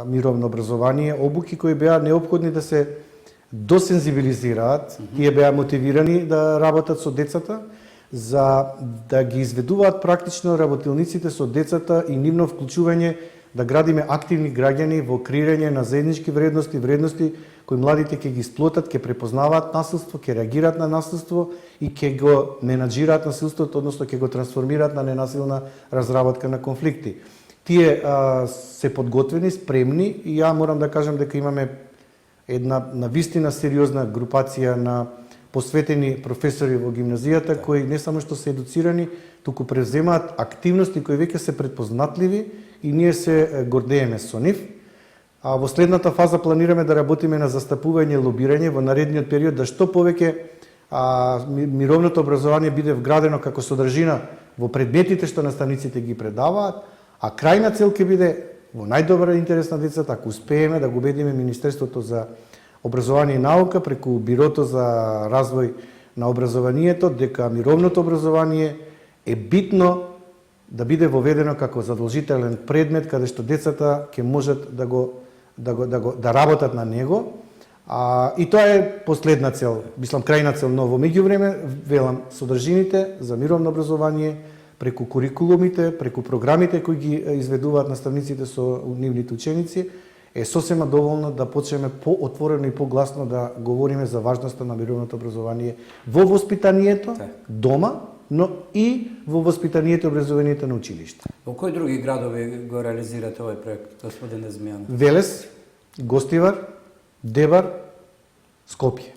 мировно образование, обуки кои беа неопходни да се досензибилизираат, тие беа мотивирани да работат со децата, за да ги изведуваат практично работилниците со децата и нивно вклучување да градиме активни граѓани во креирање на заеднички вредности, вредности кои младите ќе ги сплотат, ќе препознаваат насилство, ќе реагираат на насилство и ќе го менаџираат насилството, односно ќе го трансформираат на ненасилна разработка на конфликти. Тие се подготвени, спремни и ја морам да кажам дека имаме една навистина сериозна групација на посветени професори во гимназијата кои не само што се едуцирани, туку превземаат активности кои веќе се предпознатливи и ние се гордееме со нив. А во следната фаза планираме да работиме на застапување и лобирање во наредниот период да што повеќе мировното образование биде вградено како содржина во предметите што наставниците ги предаваат, а крајна цел ќе биде во најдобар интерес на децата, ако успееме да го убедиме Министерството за образование и наука преку Бирото за развој на образованието дека мировното образование е битно да биде воведено како задолжителен предмет каде што децата ќе можат да работат на него. И тоа е последна цел, мислам крајна цел, но во меѓувреме велам содржините за мировно образование преку курикулумите, преку програмите кои ги изведуваат наставниците со нивните ученици, е сосема доволно да почнеме поотворено и погласно да говориме за важноста на мировното образование во воспитанието, дома, но и во воспитанието и образованието на училиште. Во кои други градови го реализирате овој проект, господине Змијанов? Велес, Гостивар, Дебар, Скопје.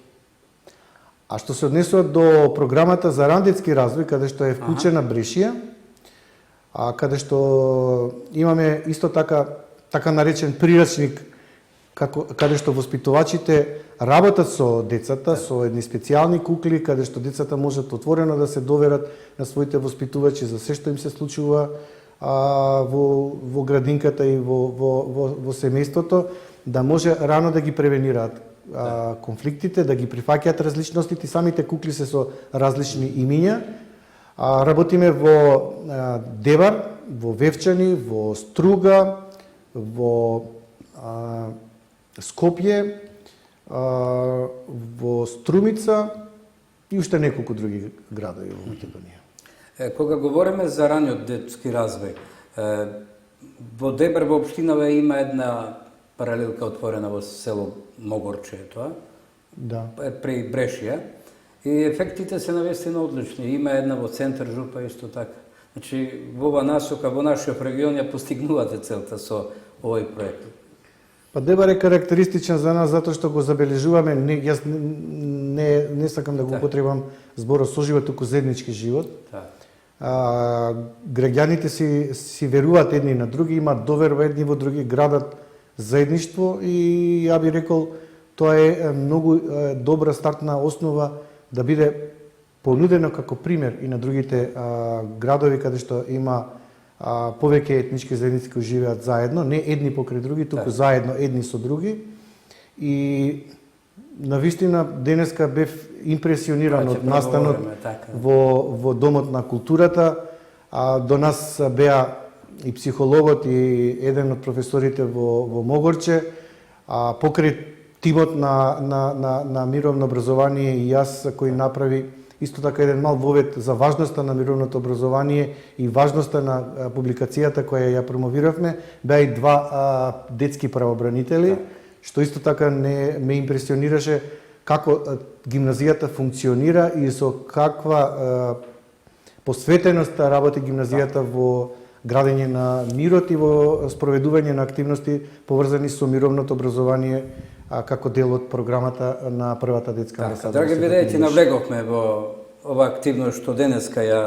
А што се однесува до програмата за рандетски развој, каде што е вклучена Брешија, каде што имаме исто така наречен прирачник, каде што воспитувачите работат со децата, со едни специјални кукли, каде што децата можат отворено да се доверат на своите воспитувачи за се што им се случува во градинката и во семејството, да може рано да ги превенираат конфликтите, да ги прифаќаат различностите, самите кукли се со различни имиња. Работиме во Девар, во Вевчани, во Струга, во Скопје, во Струмица и уште неколку други градови во Македонија. Кога говориме за раниот детски развој, во Дебар во општинава има една паралелка отворена во село Могорче, тоа? Да. При Брешија. И ефектите се навистина одлични. Има една во центар Жупа исто така. Значи, во ова насока, во нашиот регион ја постигнувате целта со овој проект. Па Дебар е карактеристичен за нас затоа што го забележуваме, јас не сакам да го употребам зборот соживот, туку заеднички живот. Граѓаните си веруваат едни на други, имаат доверба едни во други, градат заедништво и ја би рекол тоа е многу добра стартна основа да биде понудено како пример и на другите градови каде што има повеќе етнички заедници кои живеат заедно, не едни покрај други, туку заедно едни со други. И навистина денеска бев импресиониран од настанот во Домот на културата. До нас беа и психологот и еден од професорите во Могорче, покрај тимот на мировно образование и јас кој направи исто така еден мал вовед за важноста на мировното образование и важноста на публикацијата која ја промовиравме, беа и два детски правобранители, што исто така ме импресионираше како гимназијата функционира и со каква посветеност работи гимназијата во градење на мирот и во спроведување на активности поврзани со мировното образование како дел од програмата на првата детска амбасада. Драги бидејќи навлеговме во ова активност што денеска ја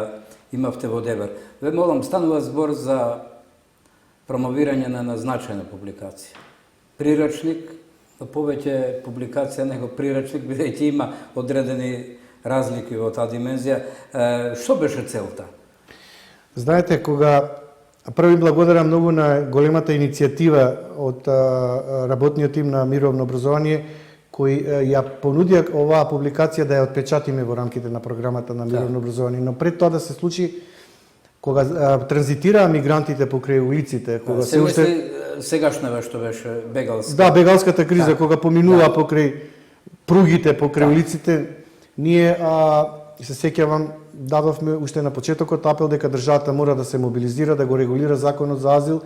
имавте во Дебар. Ве молам, станува збор за промовирање на назначена публикација. Прирачник, повеќе публикација него прирачник, бидејќи има одредени разлики во таа димензија. Што беше целта? Знаете, кога први благодарам многу на големата иницијатива од работниот тим на мировно образование кои ја понудија оваа публикација да ја отпечатиме во рамките на програмата на мировно образование, но пред тоа да се случи кога транзитираа мигрантите покрај улиците, кога се уште сегашната што беше бегалска. Да, бегалската криза, Да. кога поминува Да. покрај пругите, покрај улиците, ние се сеќавам, дадовме уште на почетокот апел дека државата мора да се мобилизира, да го регулира законот за азил,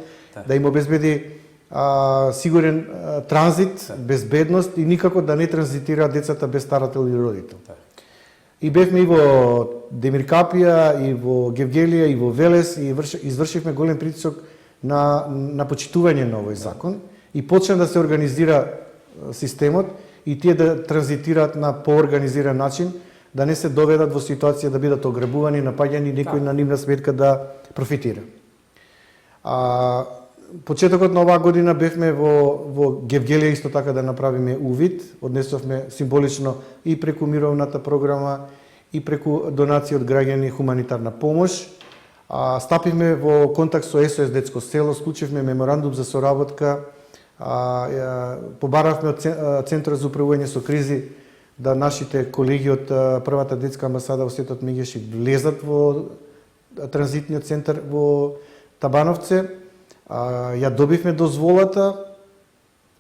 да им обезбеди сигурен транзит, безбедност и никако да не транзитираат децата без старател или родител. И бевме и во Демиркапија, и во Гевгелија, и во Велес, и извршивме голем притисок на почитување на овој закон и почна да се организира системот и тие да транзитираат на поорганизиран начин, да не се доведат во ситуација да бидат ограбувани, напаѓани, некој на нивна сметка да профитира. Почетокот на оваа година бевме во Гевгелија исто така да направиме увид, однесовме символично и преку мировната програма и преку донации од граѓани хуманитарна помош. Стапивме во контакт со СОС Детско село, склучивме меморандум за соработка, побаравме од Центарот за управување со кризи да нашите колеги од првата детска амбасада во Светот Мегеши влезат во транзитниот центар во Табановце. Ја добивме дозволата,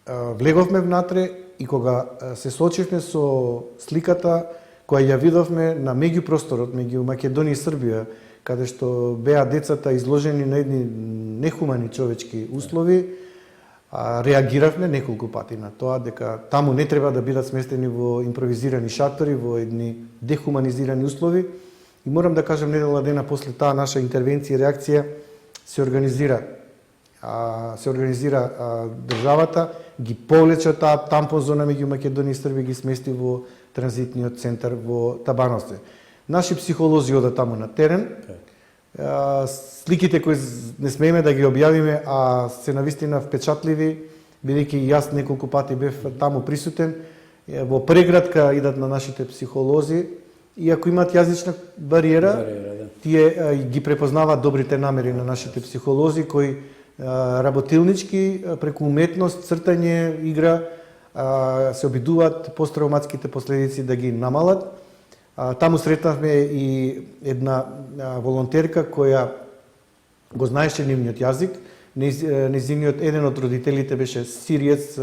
влеговме внатре и кога се соочивме со сликата која ја видовме на меѓупросторот меѓу Македонија и Србија, каде што беа децата изложени на едни нехумани човечки услови, реагиравме неколку пати на тоа дека таму не треба да бидат сместени во импровизирани шатори, во едни дехуманизирани услови. И морам да кажам, недела дена после таа наша интервенција и реакција се организира државата, ги повлече таа тампон зона меѓу Македонија и Србија, ги смести во транзитниот центар во Табановце. Наши психолози одат таму на терен. Сликите кои не смееме да ги објавиме, а се навистина впечатливи, бидејќи и јас неколку пати бев таму присутен. Во преградка идат на нашите психолози и ако имаат јазична бариера, тие ги препознаваат добрите намери на нашите психолози кои работилнички, преку уметност, цртање, игра, се обидуваат посттравматските последици да ги намалат. Таму сретнавме и една волонтерка која го знаеше нивниот јазик. Незиниот еден од родителите беше сириец,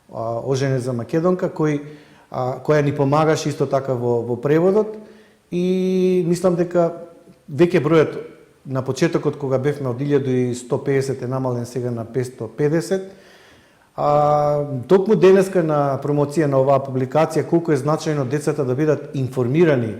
оженет за македонка, која ни помагаше исто така во преводот. И мислам дека веќе бројот на почетокот кога бевме од 1150 е намален сега на 550. Токму денеска на промоција на оваа публикација колку е значајно децата да бидат информирани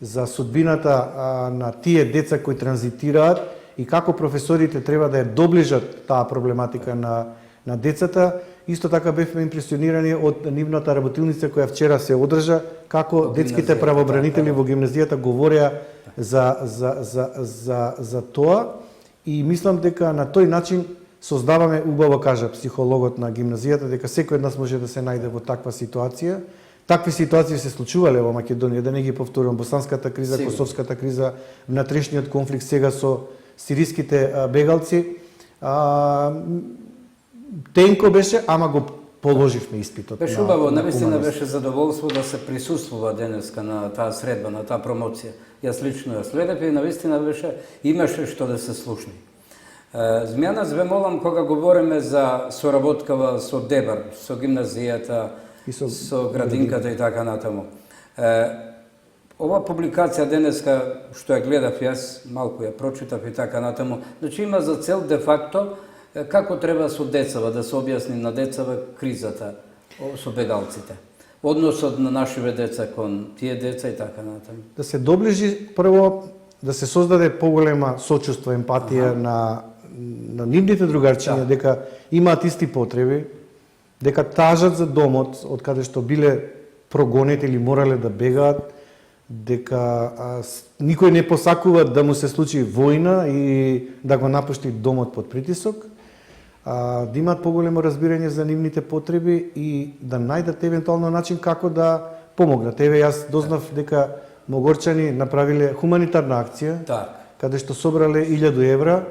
за судбината на тие деца кои транзитираат и како професорите треба да ја доближат таа проблематика на децата. Исто така бевме импресионирани од нивната работилница која вчера се одржа, како детските правобранители во гимназијата говореа за тоа и мислам дека на тој начин создаваме, убаво кажа психологот на гимназијата, дека секој од нас може да се најде во таква ситуација. Такви ситуации се случувале во Македонија, да не ги повторувам, босанската криза, косовската криза, внатрешниот конфликт сега со сириските бегалци. Тенко беше, ама го положивме испитот. Беше убаво, навистина беше задоволство да се присуствува денеска на таа средба, на таа промоција. Јас лично ја следев и навистина имаше што да се слушне. Змјана, ве молам, кога говориме за соработкава со ДЕБАР, со гимназијата, со градинката и така натаму. Ова публикација денеска, што ја гледав јас, малку ја прочитав и така натаму, значи има за цел де факто како треба со децава, да се објасни на децава кризата со бегалците. Односот на нашиве деца кон тие деца и така натаму. Да се доближи прво, да се создаде поголема сочувство, емпатија на нивните другарчиња, дека имаат исти потреби, дека тажат за домот од каде што биле прогонети или морале да бегаат, дека никој не посакува да му се случи војна и да го напушти домот под притисок, да имаат поголемо разбирање за нивните потреби и да најдат евентуално начин како да помогнат. Еве, јас дознав дека Могорчани направиле хуманитарна акција, каде што собрале 1000 евра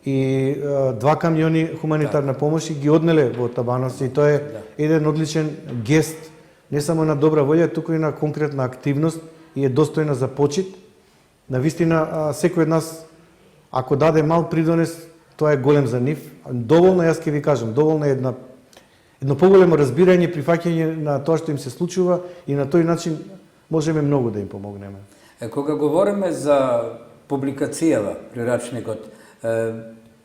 и 2 камиони хуманитарна помош и ги однеле во Табановци. И тоа е еден одличен гест, не само на добра волја, туку и на конкретна активност и е достојна за почит. Навистина, секој од нас, ако даде мал придонес, тоа е голем за нив. Доволно, јас ќе ви кажам, доволно е едно поголемо разбирање, прифаќање на тоа што им се случува и на тој начин можеме многу да им помогнеме. Кога говориме за публикацијава прирачникот,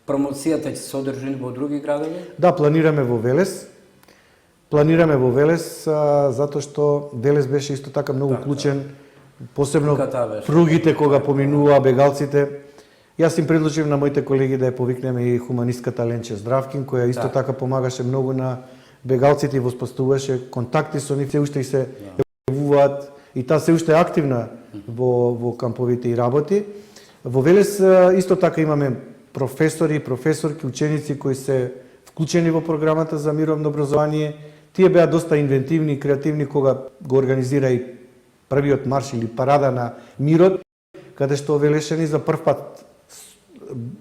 промоцијата ќе се одржи во други градови? Да, планираме во Велес. Затоа што Велес беше исто така многу клучен, посебно пругите кога поминуваа бегалците. Јас им предложив на моите колеги да ја повикнеме и хуманистката Ленче Здравкин, која исто така помагаше многу на бегалците и воспоставуваше контакти со нив, се уште и се јавуваат и таа се уште е активна во камповите и работи. Во Велес исто така имаме професори и професорки, ученици кои се вклучени во програмата за мировно образование. Тие беа доста инвентивни и креативни кога го организира и првиот марш или парада на мирот, каде што велешани за прв пат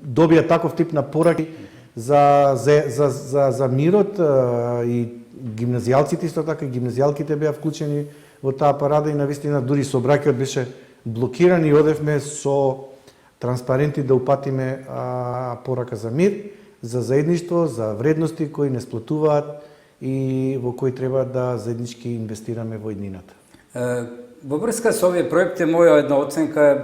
добија таков тип на пораки за мирот и гимназијалците исто така, гимназијалките беа вклучени во таа парада и навистина дури сообраќајот беше блокиран и одевме со транспаренти да упатиме порака за мир, за заедништво, за вредности кои не сплотуваат и во кои треба да заеднички инвестираме во иднината. Во врска со овие проекти, моја една оценка е,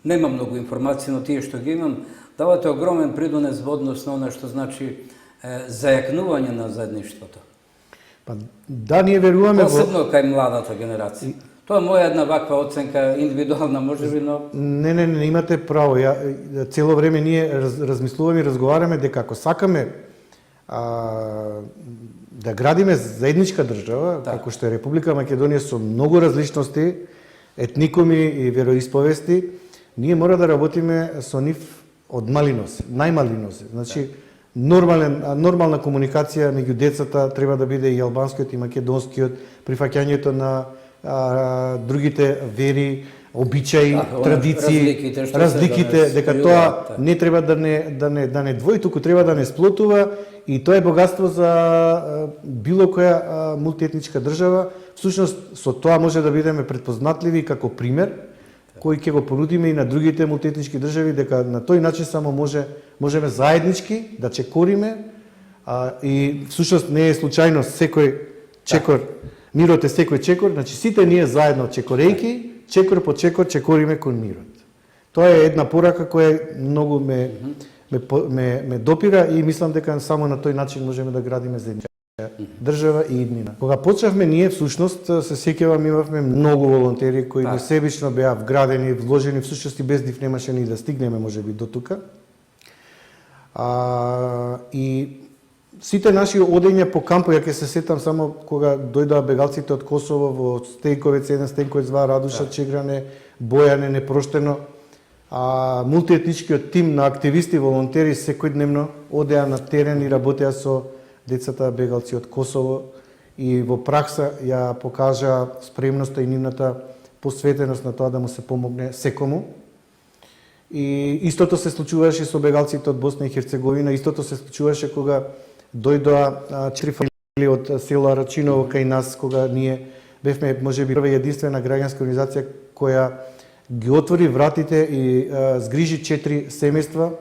нема многу информации, но тие што ги имам, давате огромен придонес во однос на она што значи зајакнување на заедништвото. Па да, ние веруваме посебно кај младата генерација. Тоа е моја една ваква оценка, индивидуална можеби, но Не, имате право. Цело време ние размислуваме и разговараме дека ако сакаме да градиме заедничка држава, како што е Република Македонија со многу различности, етникуми и вероисповести, ние мора да работиме со нив од мали носи, најмали носи. Значи, нормална комуникација меѓу децата треба да биде и албанскиот и македонскиот, прифаќањето на другите вери, обичаи, традиции, разликите, дека тоа не треба да не двои, туку треба да не сплотува и тоа е богатство за било која мултиетничка држава. Всушност со тоа може да бидеме предпознатливи како пример кој ќе го понудиме и на другите мултиетнички држави, дека на тој начин само можеме заеднички да чекориме и всушност не е случајно секој чекор, мирот е секој чекор, значи сите ние заедно чекорејки, чекор по чекор чекориме кон мирот. Тоа е една порака која многу ме допира и мислам дека само на тој начин можеме да градиме заедничка држава и иднина. Кога почнавме ние, всушност, се сеќавам, имавме многу волонтери кои несебично беа вградени, вложени, всушност и без нив немаше ни да стигнеме можеби до тука. И сите наши одења по кампови, ја ќе се сетам само кога дојдоа бегалците од Косово во Стејковец 1, Стејковец 2, Радуша, Чегране, Бојане, Непроштено, мултиетничкиот тим на активисти, волонтери секојдневно одеа на терен и работеа со децата бегалци од Косово и во пракса ја покажа спремноста и нивната посветеност на тоа да му се помогне секому. И истото се случуваше со бегалците од Босна и Херцеговина, истото се случуваше кога дојдоа 4 фамилии од село Рачиново кај нас, кога ние бевме можеби прва единствена граѓанска организација која ги отвори вратите и згрижи 4 семејства.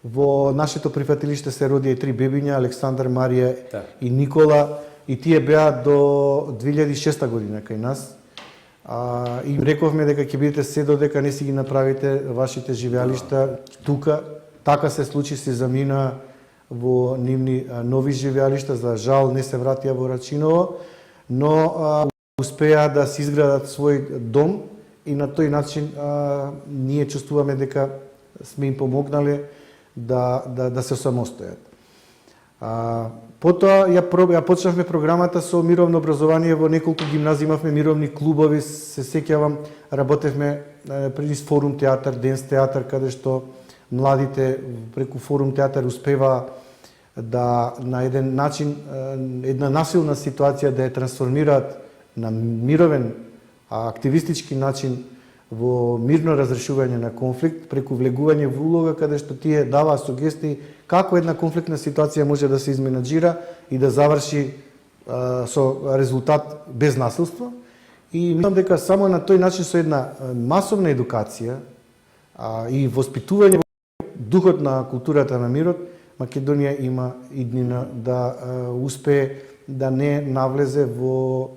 Во нашето прифатилиште се родија и 3 бебиња, Александар, Марија и Никола, и тие беа до 2006 година кај нас. И им рековме дека ќе бидете се додека не си ги направите вашите живеалишта тука. Така се случи, се замина во нивни нови живеалишта, за жал не се вратија во Рачиново, но успеа да се изградат свој дом и на тој начин ние чувствуваме дека сме им помогнале да се самостојат. Потоа ја почнавме програмата со мировно образование во неколку гимназии, имавме мировни клубови, се сеќавам, работевме преди Форум театар, Денс театар, каде што младите преку Форум театар успева да на еден начин, една насилна ситуација да ја трансформираат на мировен, активистички начин во мирно разрешување на конфликт, преку влегување во улога каде што тие даваа сугестии како една конфликтна ситуација може да се изменаџира и да заврши со резултат без насилство. И мислам дека само на тој начин со една масовна едукација и воспитување духот на културата на мирот, Македонија има иднина да успее да не навлезе во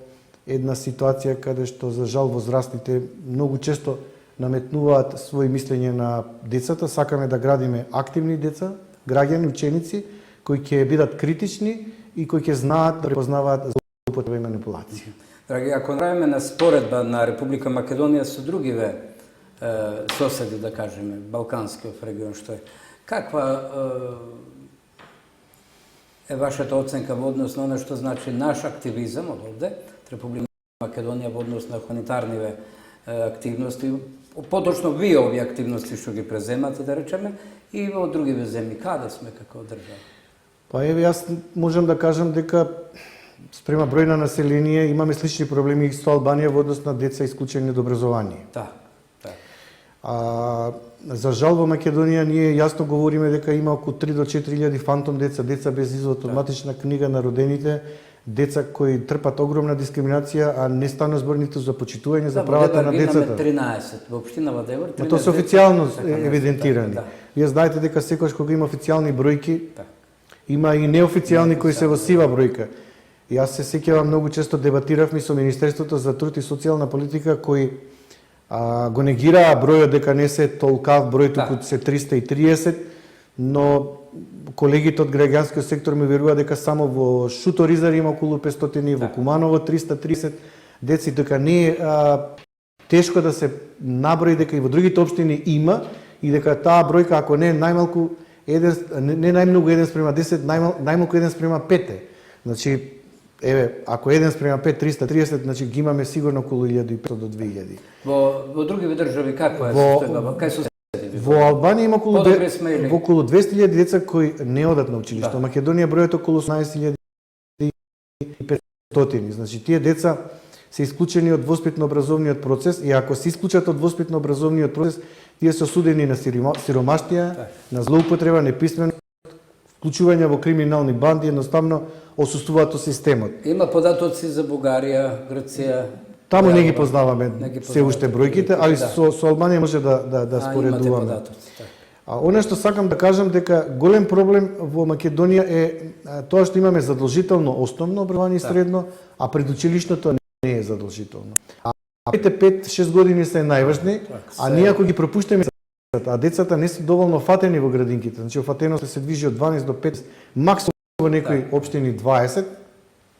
една ситуација каде што за жал возрастните многу често наметнуваат своји мислење на децата. Сакаме да градиме активни деца, граѓани, ученици кои ќе бидат критични и кои ќе знаат да препознаваат злоупотреба и манипулација. Драги, ако направиме на споредба на Република Македонија со другиве соседи, да кажеме, балканскиот регион што е, каква е вашата оценка во однос на оно што значи наш активизам од овде, Република Македонија во однос на хуманитарниве активности, поточно вие овие активности што ги преземате, да речеме, и во другиве земји, каде сме како држава? Па еве, јас можам да кажам дека спрема број на население имаме слични проблеми и со Албанија во однос на деца исклучени од образование. Да. За жал во Македонија ние јасно говориме дека има околу 3 до 4 илјади фантом деца, деца без извод од матична книга на родените, деца кои трпат огромна дискриминација, а не стана збор ниту за почитување за правата на децата. Во Девер имаме 13, во општина Девер 13. Тоа се официјално евидентирани. Вие знаете дека секогаш кога има официјални бројки, има и неофицијални кои се во сива бројка. Јас се сеќавам, многу често дебатиравме со Министерството за труд и социјална политика кои го негираа бројот дека не се толкав број, туку се 330, но колегите од граѓанскиот сектор ми веруваат дека само во Шуторизар има околу 500, во Куманово 330 деци, дека не е тешко да се наброи дека и во другите општини има и дека таа бројка, ако не е најмалку не најмногу 1:10, најмалку 1:5. Значи, еве, ако 1:5, 330, значи ги имаме сигурно околу 1500 до 2000. Во другиви држави каква е состојбава? Кај соседи? Во Албанија има околу 200.000 деца кои не одат на училиште. Во Македонија бројот околу 18.500. Значи, тие деца се исклучени од воспитно-образовниот процес и ако се исклучат од воспитно-образовниот процес, тие се осудени на сиромаштија, на злоупотреба, неписменост, вклучување во криминални банди, едноставно осуствуваат од системот. Има податоци за Бугарија, Грција. Таму не ги познаваме се уште бројките, али со Албанија може да споредуваме. Оно што сакам да кажам дека голем проблем во Македонија е тоа што имаме задолжително основно образование и средно, а предучилишното не е задолжително. Првите 5-6 години се најважни, а ние ако ги пропуштиме, а децата не се доволно фатени во градинките, значи офатеноста се движи од 12 до 5, максимум во некои општини 20,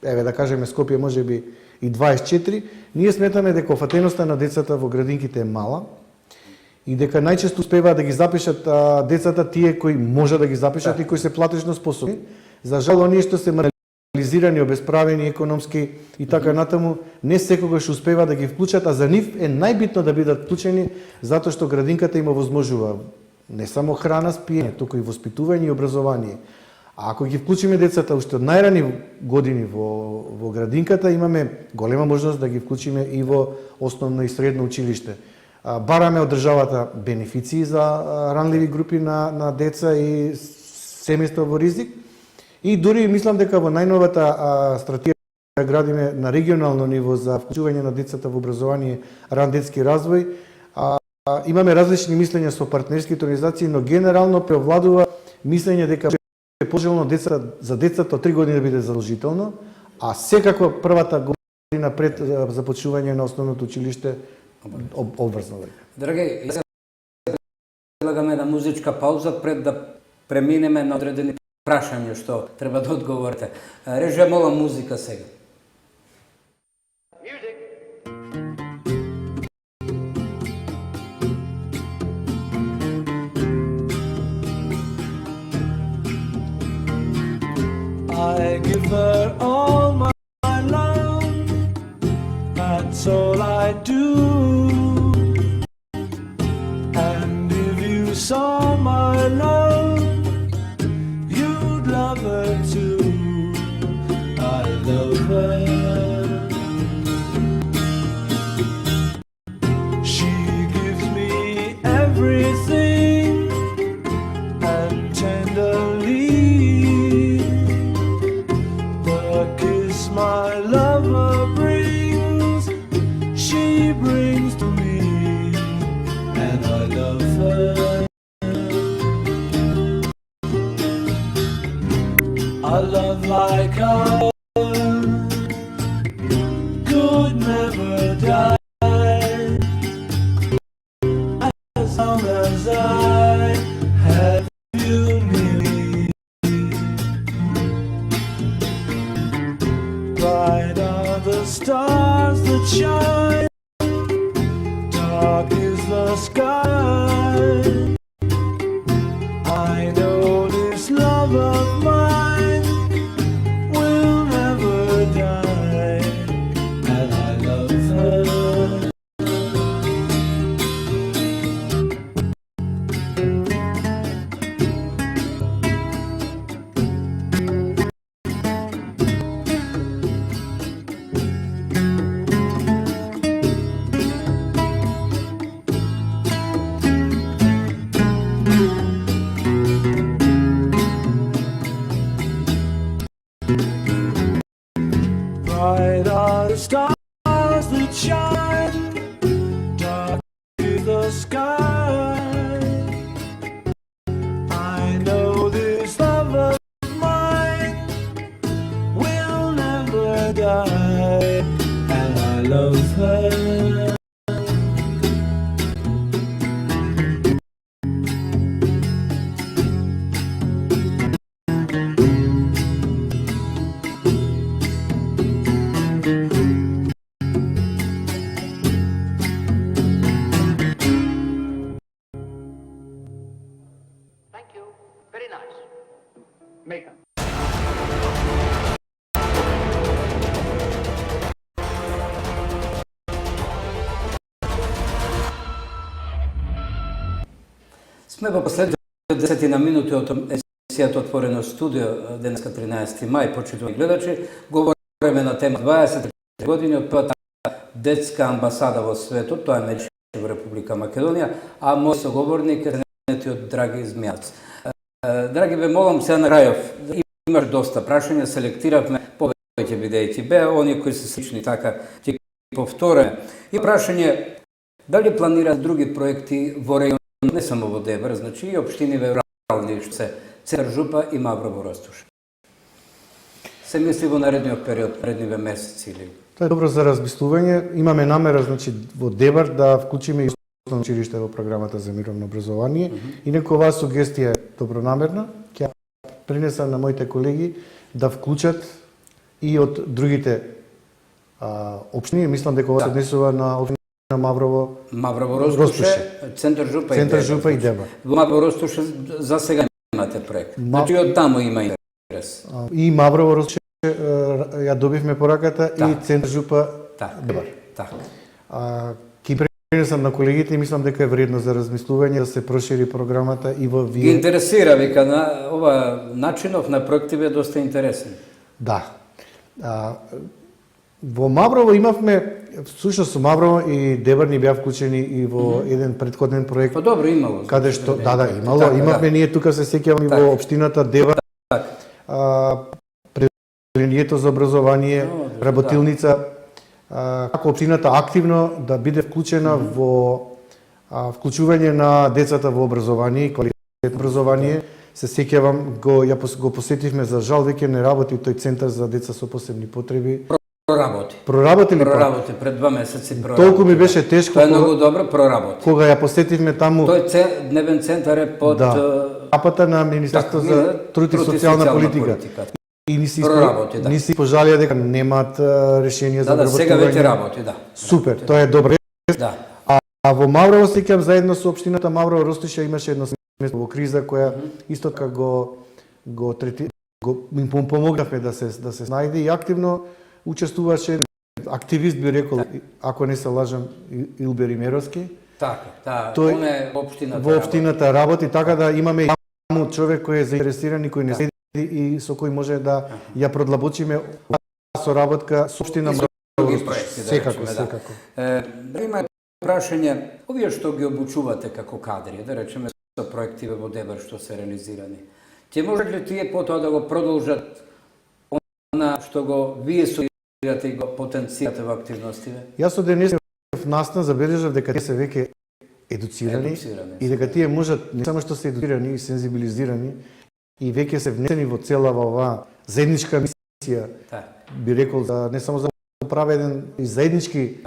еве да кажеме Скопје можеби и 24, ние сметаме дека офатеноста на децата во градинките е мала и дека најчесто успеваат да ги запишат децата тие кои може да ги запишат и кои се платежно способни. За жал, оние што се маргинализирани, обесправени економски и така натаму, не секогаш успева да ги вклучат, а за нив е најбитно да бидат вклучени затоа што градинката им овозможува не само храна, спиење, туку и воспитување и образование. А ако ги вклучиме децата уште од најрани години во градинката, имаме голема можност да ги вклучиме и во основно и средно училиште. Бараме од државата бенефиции за ранливи групи на деца и семејства во ризик. И дури мислам дека во најновата стратегија градиме на регионално ниво за вклучување на децата во образование, ран детски развој, имаме различни мислења со партнерските организации, но генерално преовладува мислење дека е пожелно за децата од 3 години да биде задолжително, а секако првата година пред започнување на основното училиште обврзно. Драги, предлагаме една музичка пауза пред да преминеме на одредени прашања што треба да одговорите. Режија, молам, музика сега. I give her all my love, that's all I do. And if you saw my love, you'd love her too. I love her. She gives me everything and tenderly my lover brings, she brings to me, and I love her. love like ours could never die. As long as I have you near me, bright are the stars that shine, dark is the sky. I know this love of mine will never die, and I love her. Bright are the stars that shine, dark is the sky. I know this love of mine will never die, and I love her. Thank you. Very nice. Make them. Сме во последните 10 на минути од емисијата Отворено студио, денеска 13 мај, почитувани гледачи, говориме на тема 20 години од првата детска амбасада во светот, тоа е меѓу во Република Македонија, а мој соговорник е од Драги Змејац. Драги, ве молам сега на крајов, имаш доста прашања, селектиравме повеќе бидејќи беа, они кои се слични така ќе повториме. И прашање, дали планираат други проекти во регион, не само во Дебар, значи и општините рурални, што се Центар Жупа и Маврово Ростуш. Се мисли во наредниот период, наредниве месеци или? Тоа е добро за размислување. Имаме намера, значи, во Дебар да вклучиме и основно училиште во програмата за мировно образование. Инаку оваа сугестија е добронамерна. Ќе пренесам на моите колеги да вклучат и од другите општини. Мислам дека ова се однесува на општина Маврово Ростуше, Центар Жупа и Дебар. Во Маврово Ростуше за сега имате проект. Значи од таму има интерес. И Маврово Ростуше ја добивме пораката и Центар Жупа Дебар. Така. Ќе пренесам на колегите и мислам дека е вредно за размислување да се прошири програмата и во Ги интересира, вика, на ова начинов на проективе е доста интересен. Да. Во Маврово имавме, всушност со Маврово и Дебар ни беа вклучени и во еден претходен проект. Па добро, имало. Каде што, имало. Така, имавме ние тука се сеќавам и во општината Дебар. Пределението за образование, работилница, како општината активно да биде вклучена во вклучување на децата во образование и квалитетно образование. Се сеќавам, го посетивме, за жал веќе не работи тој центар за деца со посебни потреби. Проработи пред 2 месеци. Толку ми беше тешко. Тоа е многу добро, проработи. Кога ја посетивме таму. Тој дневен центар е под апата на Министерството за труд и социјална политика. И ни си пожалија дека немаат решение за вработување. Сега веќе работи, Супер, тоа е добро. Да. А во Маврово сеќавам заедно со општината Маврово Ростуша имаше едно место во криза која исто така го им помогнавме да се најде и активно учествуваше активист, би рекол, ако не се лажам, Илбер Имеровски. Така, тој он е општината. Во општината работи, така да имаме таму човек кој е заинтересиран и кој не седи и со кој може да ја продлабочиме соработка со општина Маврово. Секако. Има прашање, овие што ги обучувате како кадри, да речеме со проективе во Дебар што се реализирани, ќе може ли тие потоа да го продолжат она што го вие соирате и го потенцирате во активностиве? Јас од денес в настан забележав дека тие се веќе едуцирани и дека тие можат не само што се едуцирани и сензибилизирани и веќе се внесени во целава оваа заедничка мисија, Така. би рекол, за не само за прави еден и заеднички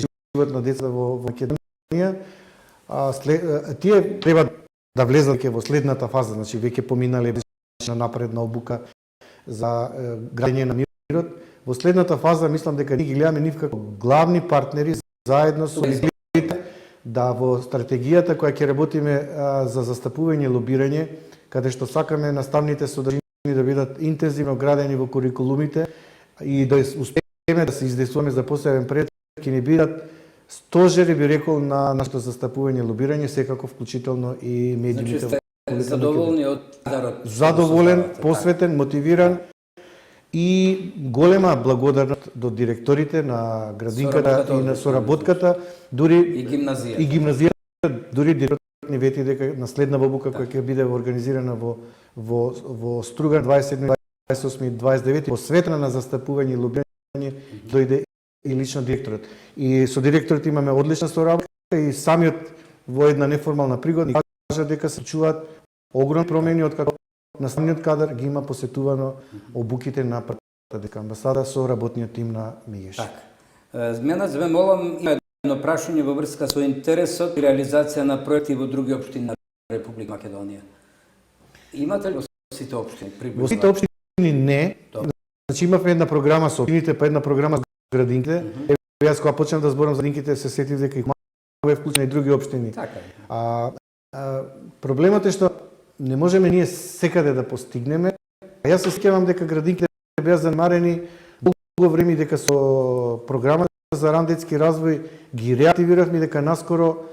живот на деца во Македонија, тие треба да влезат ке во следната фаза, значи веќе поминале на напредна обука за граѓање на мирот. Во следната фаза мислам дека ние ги гледаме нив како главни партнери заедно со изгледите да во стратегијата која ќе работиме за застапување и лобирање, каде што сакаме наставните содржини да бидат интензивно градени во курикулумите и да успееме да се издействуваме за посебен пред, ќе ни бидат стожери, би рекол, на нашето застапување и лобирање, секако вклучително и медиумите. Значи сте задоволни од дарот? Задоволен, посветен, мотивиран и голема благодарност до директорите на градинката и на соработката, дури И гимназијата. дури директорот ни вети дека наследна обука која ќе биде организирана во Стругар 27, 28 и 29 посветена на застапување и лобирање, дојде и лично директорот. И со директорот имаме одлична соработка и самиот во една неформална пригода кажа дека се чуваат огромни промени од како наставниот кадар ги има посетувано обуките на дека амбасада со работниот тим на МИГЕШ. Така. Мене ве молам има едно прашање во врска со интересот и реализација на проекти во други општини на Република Македонија. Имате ли во сите општини? Во сите општини не. Значи имавме една програма со општините, па една програма со градинките. Јас кога почнав да зборам за градинките се сетив дека и е вклучени и други општини. Така. Проблемот е што не можеме ние секаде да постигнеме. Јас се сеќавам дека градинките беа занемарени долго време и дека со програмата за ран детски развој ги реактивиравме, дека наскоро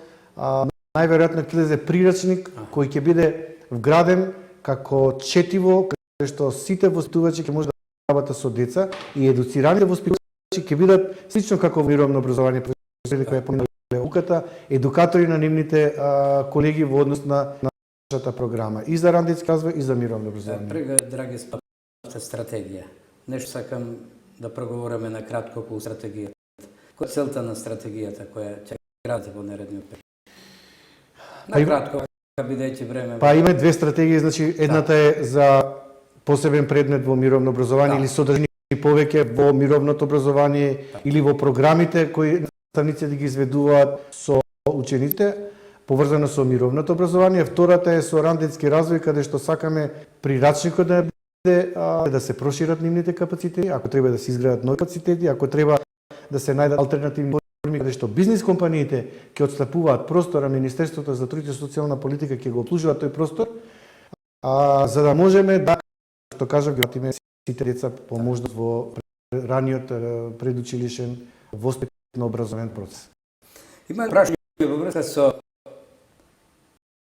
најверојатно ќе излезе прирачник кој ќе биде вграден како четиво, каде што сите воспитувачи ќе може да работат со деца и едуцираните воспитувачи ќе бидат слично како во мировно образование, дека ја поминале уката, едукатори на нивните колеги во однос на нашата програма и за ран детски развој и за мировно образование. Прега, драги спавте стратегија. Нешто сакам да проговориме на кратко околу стратегијата. Која е целта на стратегијата која ќе гради во наредниот период? На кратко, бидејќи време. Па има две стратегии, значи едната е за посебен предмет во мировно образование или содржини повеќе во мировното образование или во програмите кои наставниците ги изведуваат со учениците, поврзано со мировното образование. Втората е со ран детски развој, каде што сакаме прирачникот да биде да се прошират нивните капацитети, ако треба да се изградат нови капацитети, ако треба да се најдат алтернативни форми, каде што бизнис компаниите ќе отстапуваат простор, а Министерството за труд и социјална политика ќе го обслужува тој простор, за да можеме да, што кажав, ги вратиме сите деца по можност во раниот предучилишен воспитно образовен процес. Има прашање во врска со